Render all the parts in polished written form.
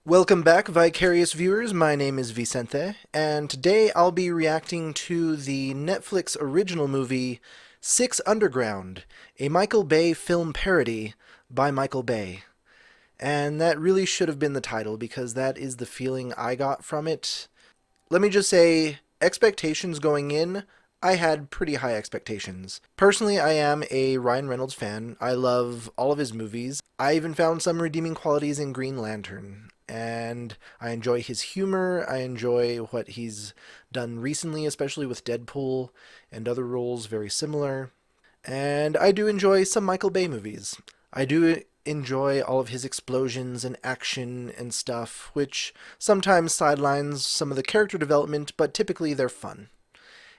Welcome back, Vicarious viewers. My name is Vicente, and today I'll be reacting to the Netflix original movie Six Underground, a Michael Bay film parody by Michael Bay. And that really should have been the title because that is the feeling I got from it. Let me just say, expectations going in, I had pretty high expectations. Personally, I am a Ryan Reynolds fan. I love all of his movies. I even found some redeeming qualities in Green Lantern. And I enjoy his humor. I enjoy what he's done recently, especially with Deadpool and other roles very similar. And I do enjoy some Michael Bay movies. I do enjoy all of his explosions and action and stuff, which sometimes sidelines some of the character development, but typically they're fun.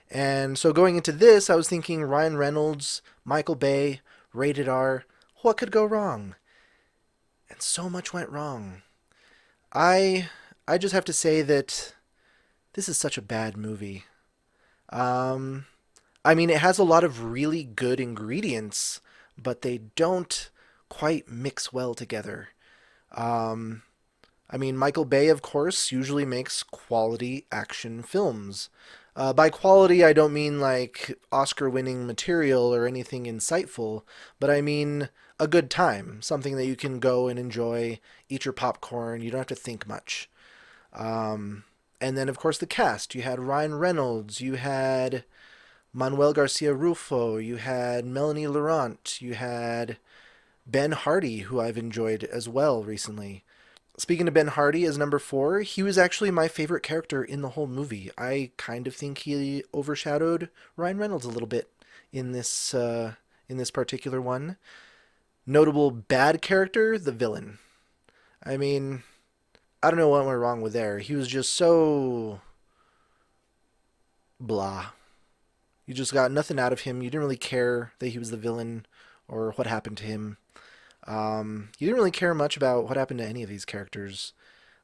And so going into this, I was thinking Ryan Reynolds, Michael Bay, rated R, what could go wrong? And so much went wrong. I I just have to say that this is such a bad movie. Um, I mean, it has a lot of really good ingredients, but they don't quite mix well together. Um, I mean, Michael Bay, of course, usually makes quality action films. By quality, I don't mean like Oscar winning material or anything insightful, but I mean a good time, something that you can go and enjoy, eat your popcorn, you don't have to think much. Um, and then, of course, the cast. You had Ryan Reynolds, you had Manuel Garcia Rufo, you had Melanie Laurent, you had Ben Hardy, who I've enjoyed as well recently. Speaking of Ben Hardy as number four, he was actually my favorite character in the whole movie. I kind of think he overshadowed Ryan Reynolds a little bit in this particular one. Notable bad character, the villain. I mean, I don't know what went wrong with there. He was just so blah. You just got nothing out of him. You didn't really care that he was the villain or what happened to him. You didn't really care much about what happened to any of these characters.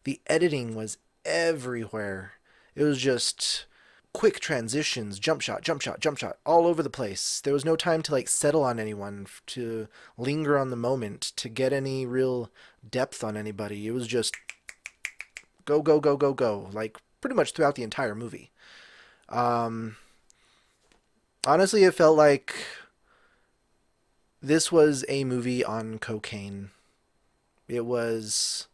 The editing was everywhere. It was just quick transitions, jump shot, jump shot, jump shot, all over the place. There was no time to like settle on anyone, to linger on the moment, to get any real depth on anybody. It was just go, go, go, go, go, like pretty much throughout the entire movie. Um, Honestly, it felt like this was a movie on cocaine. It was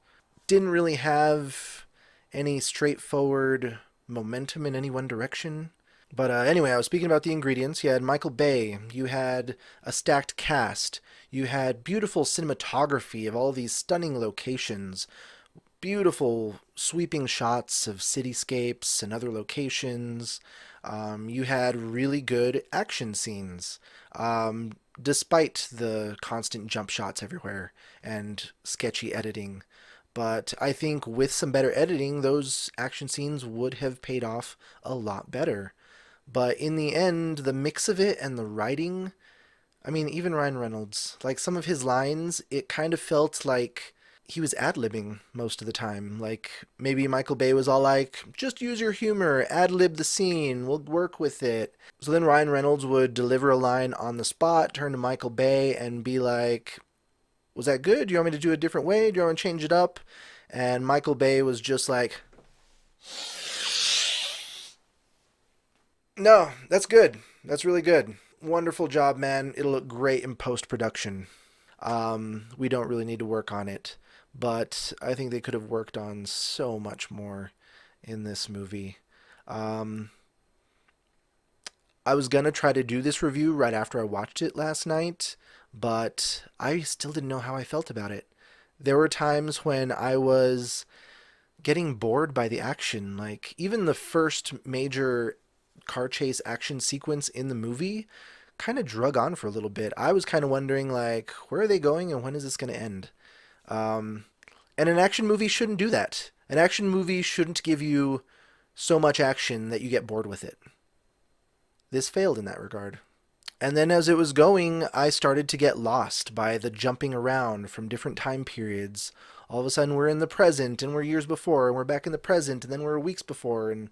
didn't really have any straightforward momentum in any one direction. But anyway, I was speaking about the ingredients. You had Michael Bay. You had a stacked cast. You had beautiful cinematography of all these stunning locations. Beautiful sweeping shots of cityscapes and other locations. You had really good action scenes, despite the constant jump shots everywhere and sketchy editing. But I think with some better editing, those action scenes would have paid off a lot better. But in the end, the mix of it and the writing, I mean, even Ryan Reynolds, like some of his lines, it kind of felt like he was ad-libbing most of the time. Like maybe Michael Bay was all like, just use your humor, ad-lib the scene, we'll work with it. So then Ryan Reynolds would deliver a line on the spot, turn to Michael Bay and be like, was that good? Do you want me to do it a different way? Do you want to change it up? And Michael Bay was just like, no, that's good. That's really good. Wonderful job, man. It'll look great in post production. We don't really need to work on it. But I think they could have worked on so much more in this movie. Um, I was going to try to do this review right after I watched it last night, but I still didn't know how I felt about it. There were times when I was getting bored by the action. Like, even the first major car chase action sequence in the movie kind of drug on for a little bit. I was kind of wondering, like, where are they going and when is this going to end? Um, and an action movie shouldn't do that. An action movie shouldn't give you so much action that you get bored with it. This failed in that regard. And then as it was going, I started to get lost by the jumping around from different time periods. All of a sudden, we're in the present, and we're years before, and we're back in the present, and then we're weeks before, and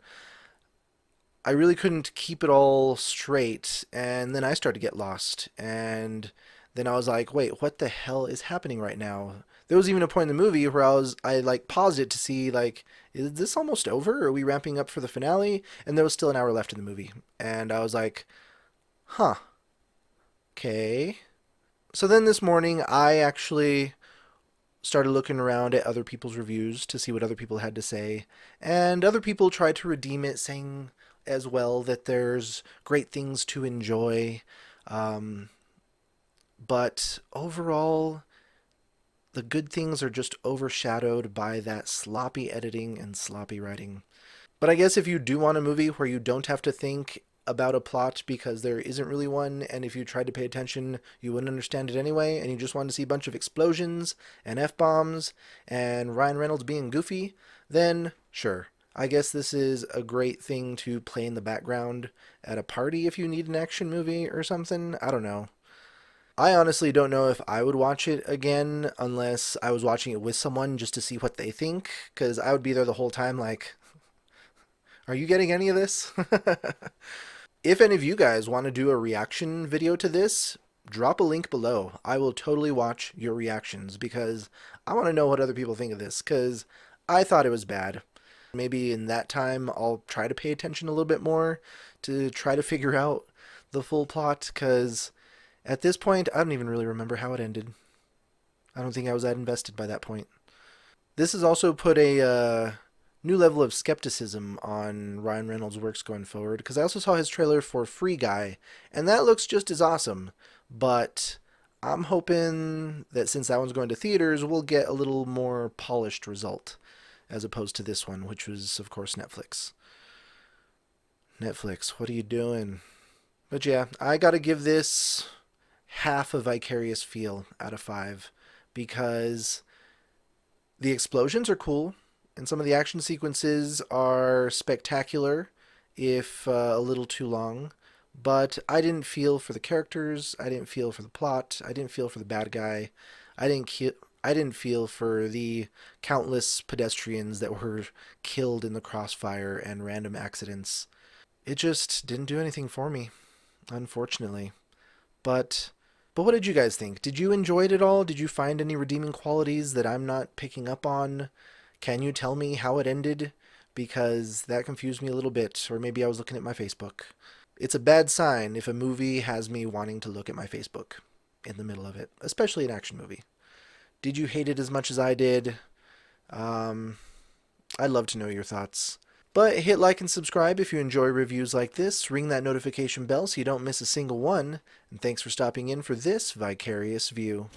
I really couldn't keep it all straight. And then I started to get lost, and then I was like, wait, what the hell is happening right now? There was even a point in the movie where I like paused it to see like, is this almost over? Are we ramping up for the finale? And there was still an hour left in the movie, and I was like, huh, okay. So then this morning, I actually started looking around at other people's reviews to see what other people had to say, and other people tried to redeem it, saying as well that there's great things to enjoy. Um, but overall, the good things are just overshadowed by that sloppy editing and sloppy writing. But I guess if you do want a movie where you don't have to think about a plot because there isn't really one, and if you tried to pay attention, you wouldn't understand it anyway, and you just wanted to see a bunch of explosions and F bombs and Ryan Reynolds being goofy, then sure. I guess this is a great thing to play in the background at a party if you need an action movie or something. I don't know. I honestly don't know if I would watch it again unless I was watching it with someone just to see what they think, because I would be there the whole time like, are you getting any of this? If any of you guys want to do a reaction video to this, drop a link below. I will totally watch your reactions because I want to know what other people think of this, because I thought it was bad. Maybe in that time I'll try to pay attention a little bit more to try to figure out the full plot, because at this point I don't even really remember how it ended. I don't think I was that invested by that point. This has also put a new level of skepticism on Ryan Reynolds' works going forward, because I also saw his trailer for Free Guy, and that looks just as awesome. But I'm hoping that since that one's going to theaters, we'll get a little more polished result, as opposed to this one, which was, of course, Netflix. Netflix, what are you doing? But yeah, I gotta give this half a Vicarious feel out of 5, because the explosions are cool, and some of the action sequences are spectacular, if a little too long. But I didn't feel for the characters. I didn't feel for the plot. I didn't feel for the bad guy. I didn't. I didn't feel for the countless pedestrians that were killed in the crossfire and random accidents. It just didn't do anything for me, unfortunately. But but what did you guys think? Did you enjoy it at all? Did you find any redeeming qualities that I'm not picking up on? Can you tell me how it ended? Because that confused me a little bit, or maybe I was looking at my Facebook. It's a bad sign if a movie has me wanting to look at my Facebook in the middle of it, especially an action movie. Did you hate it as much as I did? Um, I'd love to know your thoughts. But hit like and subscribe if you enjoy reviews like this. Ring that notification bell so you don't miss a single one. And thanks for stopping in for this Vicarious View.